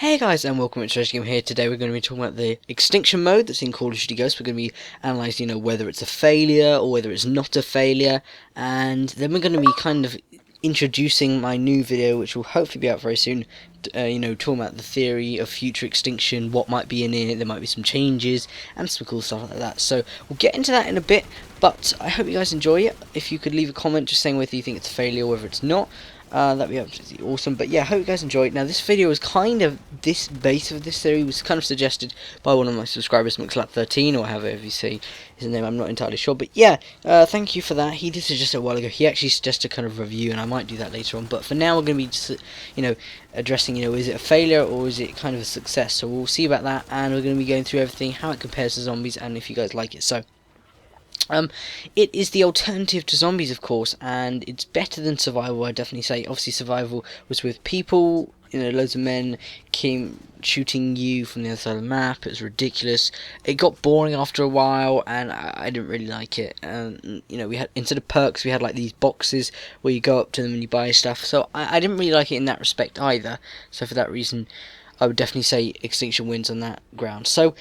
Hey guys, and welcome to Treasure Game here. Today we're going to be talking about the Extinction mode that's in Call of Duty Ghosts. We're going to be analysing, whether it's a failure or whether it's not a failure. And then we're going to be kind of introducing my new video, which will hopefully be out very soon. Talking about the theory of future extinction, what might be in it, there might be some changes, and some cool stuff like that. So we'll get into that in a bit, but I hope you guys enjoy it. If you could leave a comment just saying whether you think it's a failure or whether it's not. That'd be absolutely awesome. But yeah, I hope you guys enjoyed. Now, this video was kind of, this base of this theory was kind of suggested by one of my subscribers, McClap13, or however you say his name, I'm not entirely sure. But yeah, thank you for that. He did suggest a while ago. He actually suggested kind of review, and I might do that later on. But for now, we're going to be just, addressing, is it a failure or is it kind of a success? So we'll see about that, and we're going to be going through everything, how it compares to zombies, and if you guys like it. So it is the alternative to zombies, of course, and it's better than survival, I'd definitely say. Obviously, survival was with people, loads of men came shooting you from the other side of the map. It was ridiculous. It got boring after a while, and I didn't really like it. And, we had, instead of perks, we had like these boxes where you go up to them and you buy stuff. So I didn't really like it in that respect either. So for that reason, I would definitely say Extinction wins on that ground. So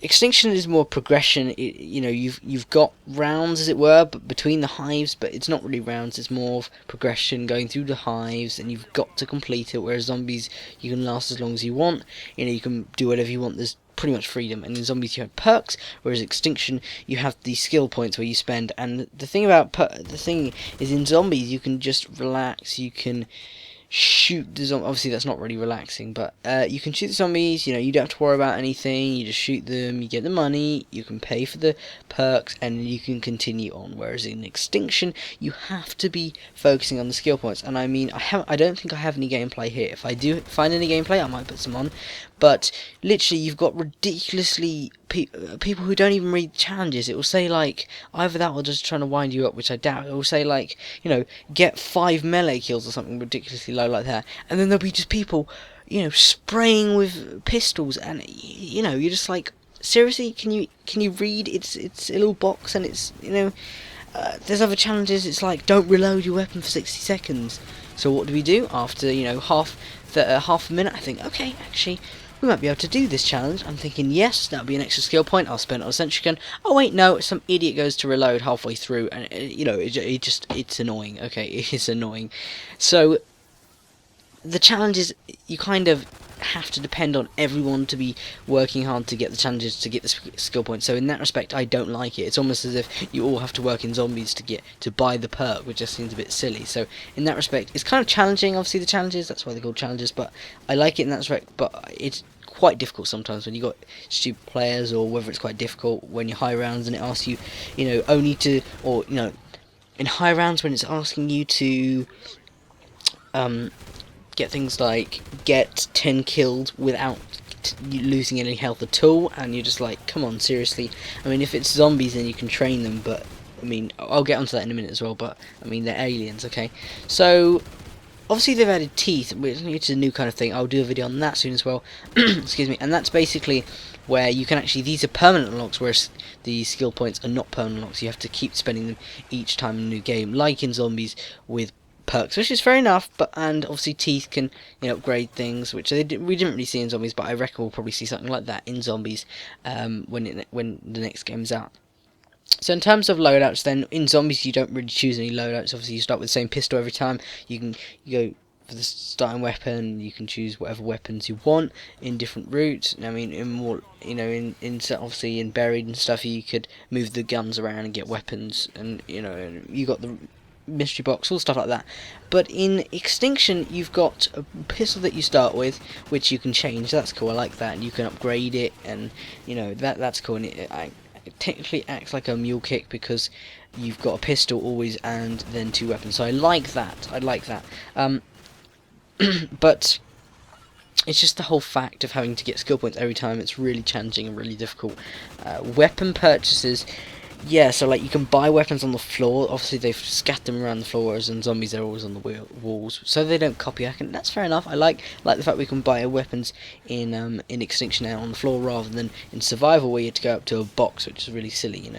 Extinction is more progression. You've got rounds, as it were, but between the hives, but it's not really rounds. It's more of progression, going through the hives, and you've got to complete it. Whereas zombies, you can last as long as you want. You can do whatever you want. There's pretty much freedom. And in zombies, you have perks, whereas Extinction, you have these skill points where you spend. And the thing is, in zombies, you can just relax. You can shoot the zombies. Obviously that's not really relaxing, but you can shoot the zombies. You don't have to worry about anything. You just shoot them, you get the money, you can pay for the perks, and you can continue on. Whereas in Extinction, you have to be focusing on the skill points. And I mean, I don't think I have any gameplay here. If I do find any gameplay, I might put some on. But literally, you've got ridiculously people who don't even read challenges. It will say like either that or just trying to wind you up, which I doubt. It will say like, get 5 melee kills or something ridiculously low like that, and then there'll be just people, spraying with pistols, and you're just like, seriously, can you read? It's a little box, and it's there's other challenges. It's like, don't reload your weapon for 60 seconds. So what do we do after half a minute? I think, okay, actually, we might be able to do this challenge. I'm thinking, yes, that'll be an extra skill point. I'll spend it on a sentry gun. Oh wait, no, some idiot goes to reload halfway through, and it's annoying. Okay, it is annoying. So the challenges, you kind of have to depend on everyone to be working hard to get the challenges, to get the skill points. So in that respect, I don't like it. It's almost as if you all have to work in zombies to buy the perk, which just seems a bit silly. So in that respect, it's kind of challenging, obviously, the challenges. That's why they're called challenges, but I like it in that respect. But it's quite difficult sometimes when you got stupid players, or whether it's quite difficult when you're high rounds and it asks you, only to, or in high rounds when it's asking you to get things like get 10 killed without losing any health at all, and you're just like, come on, seriously. I mean, if it's zombies then you can train them, but I mean, I'll get onto that in a minute as well, but I mean, they're aliens, okay? So obviously they've added teeth, which is a new kind of thing. I'll do a video on that soon as well. Excuse me. And that's basically where you can actually, these are permanent unlocks, whereas the skill points are not permanent unlocks. You have to keep spending them each time in a new game, like in zombies with perks, which is fair enough. But and obviously teeth can upgrade things, which we didn't really see in zombies, but I reckon we'll probably see something like that in zombies when the next game's out. So in terms of loadouts, then in zombies you don't really choose any loadouts. Obviously you start with the same pistol every time. You go for the starting weapon. You can choose whatever weapons you want in different routes. I mean, in more obviously in buried and stuff, you could move the guns around and get weapons, and you got the mystery box, all stuff like that. But in Extinction, you've got a pistol that you start with, which you can change. That's cool. I like that, and you can upgrade it, and that's cool. And it technically acts like a mule kick because you've got a pistol always and then 2 weapons. So I like that. But it's just the whole fact of having to get skill points every time. It's really challenging and really difficult. Weapon purchases, yeah, so like you can buy weapons on the floor. Obviously, they've scattered them around the floor, whereas in zombies they're always on the walls, so they don't copy. That's fair enough. I like the fact we can buy weapons in Extinction now on the floor rather than in Survival where you have to go up to a box, which is really silly.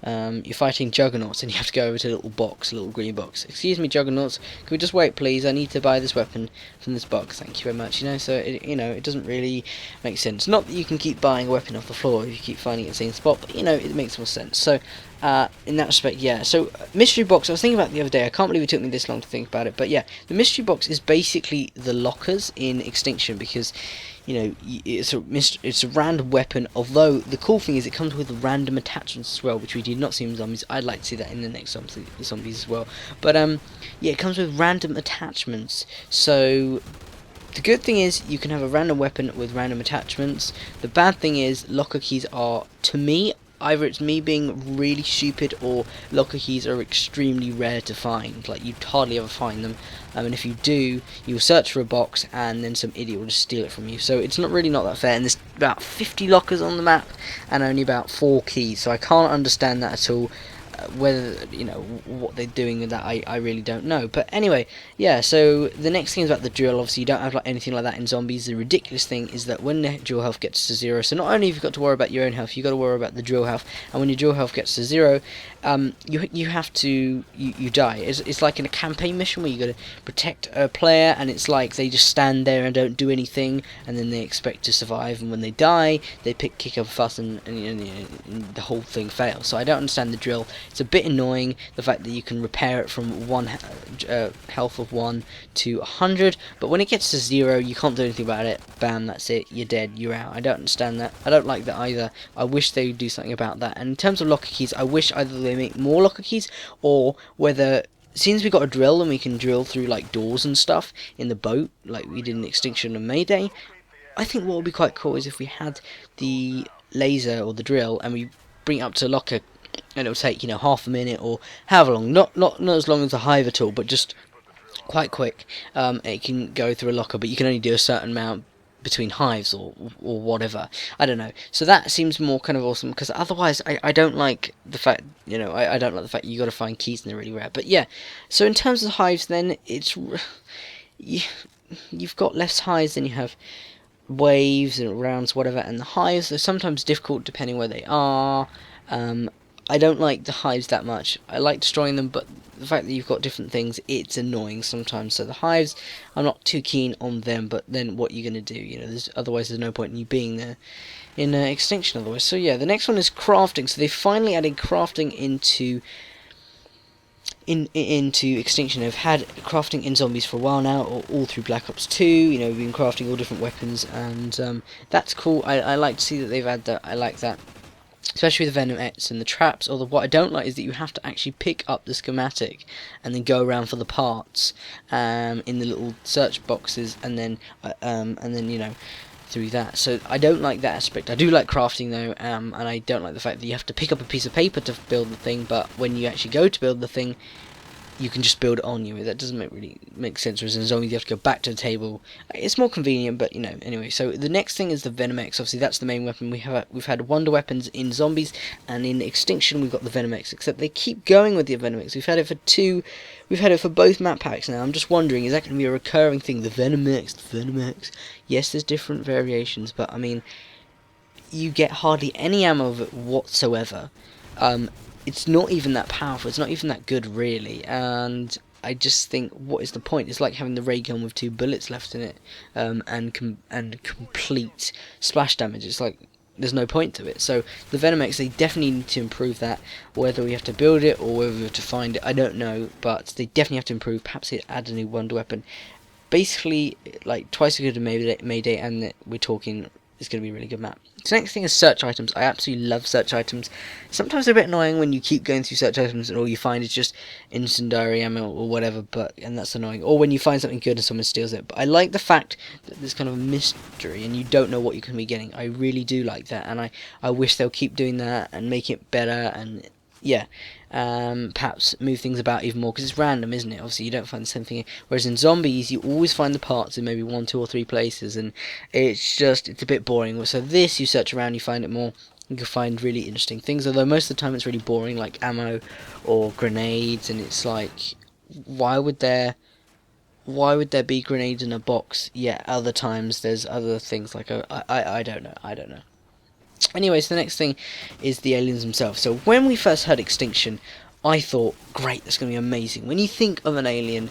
You're fighting Juggernauts and you have to go over to a little box, a little green box. Excuse me, Juggernauts, can we just wait, please? I need to buy this weapon from this box. Thank you very much. So it doesn't really make sense. Not that you can keep buying a weapon off the floor if you keep finding it in the same spot, but it makes more sense. So in that respect, yeah. So mystery box, I was thinking about it the other day. I can't believe it took me this long to think about it, but yeah, the mystery box is basically the lockers in Extinction because it's a random weapon. Although the cool thing is it comes with random attachments as well, which we did not see in zombies. I'd like to see that in the next zombies as well. But yeah, it comes with random attachments. So the good thing is you can have a random weapon with random attachments. The bad thing is locker keys are, to me, either it's me being really stupid or locker keys are extremely rare to find. Like, you'd hardly ever find them. And if you do, you'll search for a box and then some idiot will just steal it from you. So it's not that fair. And there's about 50 lockers on the map and only about 4 keys. So I can't understand that at all. Whether what they're doing with that, I really don't know. But anyway, yeah, so the next thing is about the drill. Obviously you don't have anything like that in zombies. The ridiculous thing is that when the drill health gets to 0, so not only have you got to worry about your own health, you got to worry about the drill health, and when your drill health gets to 0, you have to you die. It's like in a campaign mission where you got to protect a player, and it's like they just stand there and don't do anything, and then they expect to survive, and when they die they kick up a fuss and the whole thing fails. So I don't understand the drill. It's a bit annoying, the fact that you can repair it from health of 1 to 100, but when it gets to 0, you can't do anything about it. Bam, that's it, you're dead, you're out. I don't understand that. I don't like that either. I wish they would do something about that. And in terms of locker keys, I wish either they make more locker keys, or whether, since we got a drill and we can drill through like doors and stuff in the boat, like we did in Extinction and Mayday, I think what would be quite cool is if we had the laser or the drill and we bring it up to a locker, and it'll take half a minute or however long, not as long as a hive at all, but just quite quick. It can go through a locker, but you can only do a certain amount between hives or whatever. I don't know. So that seems more kind of awesome, because otherwise I don't like the fact I don't like the fact you got to find keys and they're really rare. But yeah, so in terms of hives, then it's you've got less hives than you have waves and rounds, whatever, and the hives are sometimes difficult depending where they are. I don't like the hives that much. I like destroying them, but the fact that you've got different things, it's annoying sometimes. So the hives, I'm not too keen on them, but then what are you going to do? Otherwise there's no point in you being there in Extinction otherwise. So yeah, the next one is crafting. So they finally added crafting into Extinction. They've had crafting in zombies for a while now, all through Black Ops 2. We've been crafting all different weapons, and that's cool. I like to see that they've added that. I like that. Especially with the venom-x and the traps. Although what I don't like is that you have to actually pick up the schematic and then go around for the parts in the little search boxes, and then through that. So I don't like that aspect. I do like crafting though, and I don't like the fact that you have to pick up a piece of paper to build the thing, but when you actually go to build the thing, you can just build it on you. That doesn't really make sense, whereas in zombies you have to go back to the table. It's more convenient, but anyway. So the next thing is the venom-x. Obviously that's the main weapon. We've had wonder weapons in zombies, and in Extinction we've got the venom-x, except they keep going with the venom-x. We've had it for both map packs now. I'm just wondering, is that going to be a recurring thing? The venom-x, yes, there's different variations, but I mean, you get hardly any ammo of it whatsoever. It's not even that powerful, it's not even that good really, and I just think, what is the point? It's like having the ray gun with 2 bullets left in it, and complete splash damage. It's like, there's no point to it. So the venom-x, they definitely need to improve that. Whether we have to build it or whether we have to find it, I don't know, but they definitely have to improve. Perhaps they add a new wonder weapon. Basically, like twice as good as Mayday, and we're talking, it's going to be a really good map. So next thing is search items. I absolutely love search items. Sometimes they're a bit annoying when you keep going through search items and all you find is just incendiary ammo or whatever, and that's annoying. Or when you find something good and someone steals it. But I like the fact that there's kind of a mystery and you don't know what you can be getting. I really do like that, and I wish they'll keep doing that and make it better, and yeah, perhaps move things about even more, because it's random, isn't it? Obviously you don't find the same thing, whereas in zombies you always find the parts in maybe 1, 2 or 3 places, and it's a bit boring. So this, you search around, you find it more, You can find really interesting things, although most of the time it's really boring, like ammo or grenades, and it's like, why would there be grenades in a box? Yeah, other times there's other things like I don't know. Anyways, the next thing is the aliens themselves. So when we first heard Extinction, I thought, great, that's going to be amazing. When you think of an alien,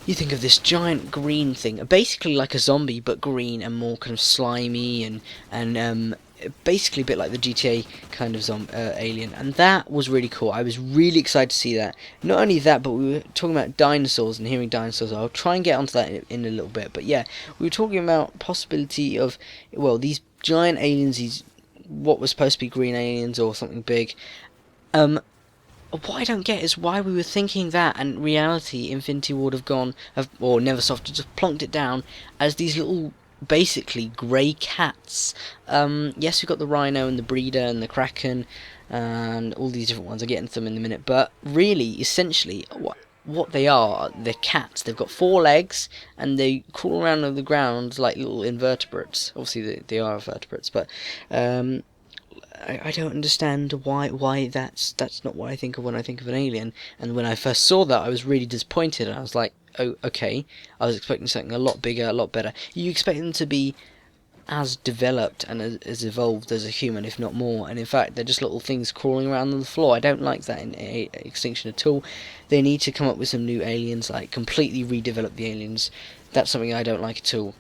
you think of this giant green thing, basically like a zombie, but green and more kind of slimy and basically a bit like the GTA kind of alien, and that was really cool. I was really excited to see that. Not only that, but we were talking about dinosaurs and hearing dinosaurs. I'll try and get onto that in a little bit, but yeah, we were talking about possibility of, well, these giant aliens, these what was supposed to be green aliens or something big. What I don't get is why we were thinking that, and in reality Infinity Ward or Neversoft just plonked it down as these little, basically grey cats. Yes, we've got the Rhino and the Breeder and the Kraken and all these different ones. I'll get into them in a minute, but really, essentially, what they are, they're cats. They've got 4 legs and they crawl around on the ground like little invertebrates. Obviously, they are vertebrates, but I don't understand why that's not what I think of when I think of an alien. And when I first saw that, I was really disappointed. And I was like, oh, okay. I was expecting something a lot bigger, a lot better. You expect them to be as developed and as evolved as a human, if not more. And in fact, they're just little things crawling around on the floor. I don't like that in Extinction at all. They need to come up with some new aliens, like completely redevelop the aliens. That's something I don't like at all.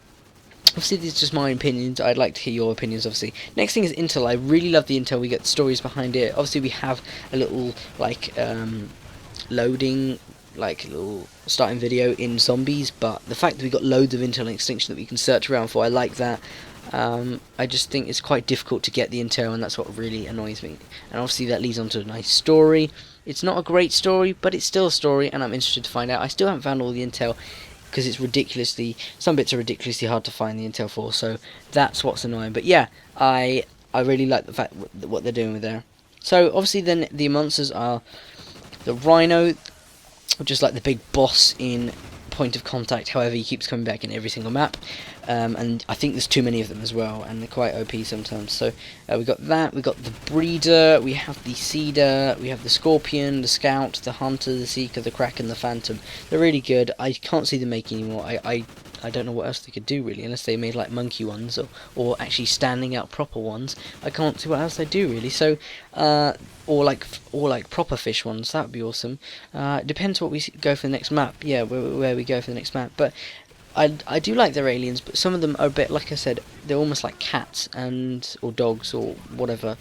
Obviously, these are just my opinions. I'd like to hear your opinions, obviously. Next thing is Intel. I really love the Intel. We get the stories behind it. Obviously, we have a little, like, loading, like, little starting video in Zombies, but the fact that we got loads of Intel and Extinction that we can search around for, I like that. I just think it's quite difficult to get the Intel, and that's what really annoys me. And obviously, that leads on to a nice story. It's not a great story, but it's still a story, and I'm interested to find out. I still haven't found all the Intel, because it's some bits are ridiculously hard to find the Intel for, so that's what's annoying. But yeah, I really like the fact what they're doing with there. So obviously then the monsters are the Rhino, which is like the big boss in Point of Contact. However, he keeps coming back in every single map, and I think there's too many of them as well, and they're quite OP sometimes. So we got that, we got the Breeder, we have the Cedar, we have the Scorpion, the Scout, the Hunter, the Seeker, the Kraken, the Phantom. They're really good. I can't see them making any more. I don't know what else they could do really, unless they made like monkey ones or actually standing out proper ones. I can't see what else they do really. So or like proper fish ones. That would be awesome. It depends what we go for the next map. Yeah, where we go for the next map. But I do like their aliens, but some of them are a bit, like I said, they're almost like cats or dogs or whatever,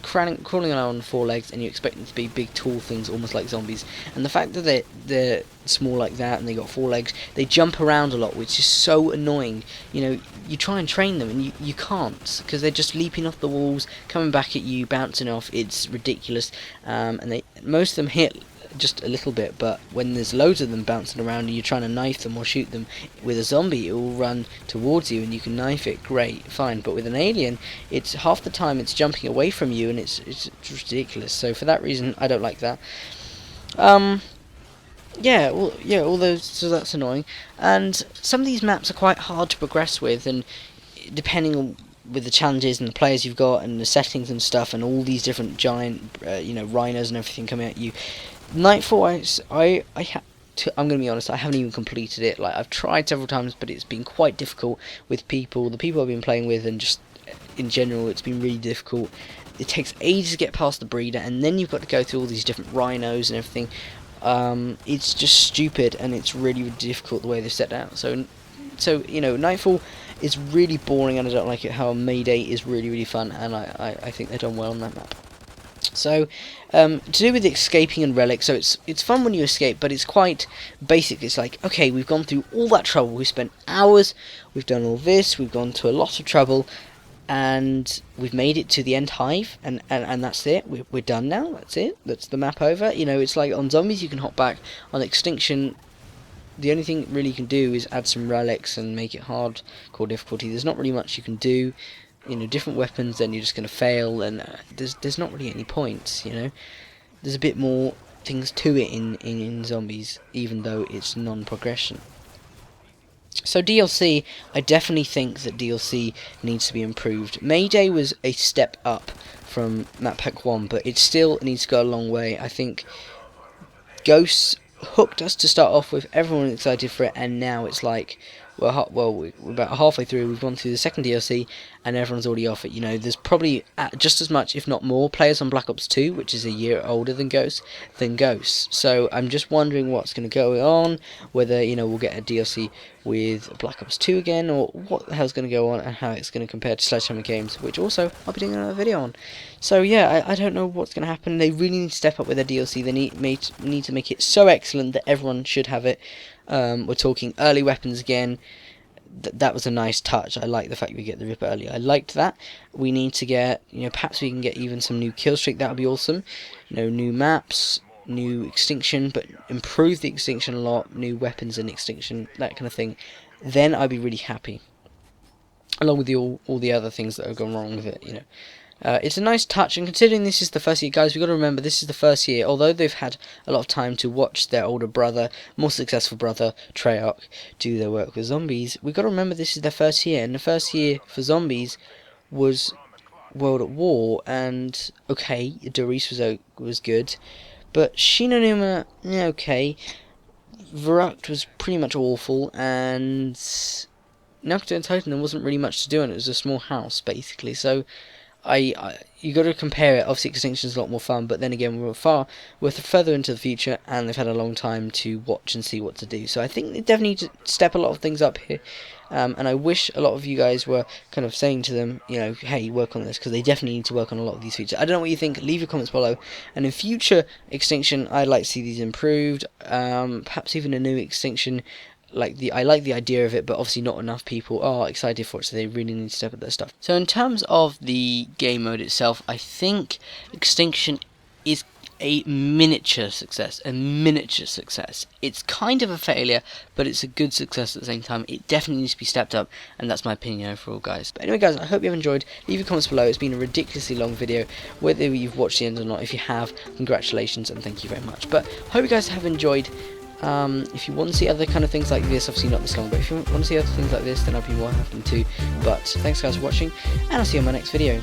crawling around on 4 legs, and you expect them to be big tall things almost like zombies. And the fact that they're small like that and they got 4 legs, they jump around a lot, which is so annoying. You know, you try and train them and you can't, because they're just leaping off the walls, coming back at you, bouncing off. It's ridiculous. And most of them hit just a little bit, but when there's loads of them bouncing around and you're trying to knife them or shoot them with a zombie, it will run towards you and you can knife it. Great, fine. But with an alien, it's half the time it's jumping away from you, and it's ridiculous. So for that reason, I don't like that. So that's annoying. And some of these maps are quite hard to progress with, and depending on with the challenges and the players you've got and the settings and stuff, and all these different giant rhinos and everything coming at you. Nightfall, I'm going to be honest, I haven't even completed it. Like, I've tried several times, but it's been quite difficult with the people I've been playing with, and just in general, it's been really difficult. It takes ages to get past the Breeder, and then you've got to go through all these different rhinos and everything. It's just stupid, and it's really, really difficult the way they've set it out. So Nightfall is really boring, and I don't like it. How Mayday is really, really fun, and I think they've done well on that map. So, to do with escaping and relics, so it's fun when you escape, but it's quite basic. It's like, okay, we've gone through all that trouble, we've spent hours, we've done all this, we've gone to a lot of trouble, and we've made it to the end hive, and that's it. We're done now. That's it. That's the map over. You know, it's like on Zombies, you can hop back. On Extinction, the only thing really you can do is add some relics and make it hardcore difficulty. There's not really much you can do. You know, different weapons, then you're just going to fail, and there's not really any points. You know, there's a bit more things to it in Zombies, even though it's non-progression. So DLC, I definitely think that DLC needs to be improved. Mayday was a step up from Map Pack 1, but it still needs to go a long way. I think Ghosts hooked us to start off with, everyone was excited for it, and now it's like, we're about halfway through, we've gone through the second DLC, and everyone's already off it. You know, there's probably just as much, if not more, players on Black Ops 2, which is a year older than Ghosts. So I'm just wondering what's going to go on, whether, you know, we'll get a DLC with Black Ops 2 again, or what the hell's going to go on, and how it's going to compare to Sledgehammer Games, which also I'll be doing another video on. So yeah, I don't know what's going to happen. They really need to step up with their DLC. They need to make it so excellent that everyone should have it. We're talking early weapons again. That was a nice touch. I like the fact we get the Ripper early. I liked that. We need to get, you know, perhaps we can get even some new kill streak. That would be awesome. You know, new maps, new Extinction, but improve the Extinction a lot. New weapons in Extinction, that kind of thing. Then I'd be really happy. Along with all the other things that have gone wrong with it, you know. It's a nice touch, and considering this is the first year, guys, we've got to remember this is the first year, although they've had a lot of time to watch their older brother, more successful brother, Treyarch, do their work with zombies. We've got to remember this is their first year, and the first year for zombies was World at War, and okay, Doris was good, but Shinonuma, okay, Verrucht was pretty much awful, and Naruto and Titan, there wasn't really much to do, and it was a small house, basically, so you got to compare it. Obviously, Extinction is a lot more fun, but then again, we're further into the future, and they've had a long time to watch and see what to do. So I think they definitely need to step a lot of things up here, and I wish a lot of you guys were kind of saying to them, you know, hey, work on this, because they definitely need to work on a lot of these features. I don't know what you think. Leave your comments below. And in future Extinction, I'd like to see these improved. Perhaps even a new Extinction. I like the idea of it, but obviously not enough people are excited for it, so they really need to step up their stuff. So in terms of the game mode itself, I think Extinction is a miniature success. It's kind of a failure, but it's a good success at the same time. It definitely needs to be stepped up, and that's my opinion overall, guys. But anyway, guys, I hope you have enjoyed. Leave your comments below. It's been a ridiculously long video. Whether you've watched the end or not, if you have, congratulations and thank you very much. But hope you guys have enjoyed. If you want to see other kind of things like this, obviously not this long, but if you want to see other things like this, then I'll be more happy to. But thanks guys for watching, and I'll see you in my next video.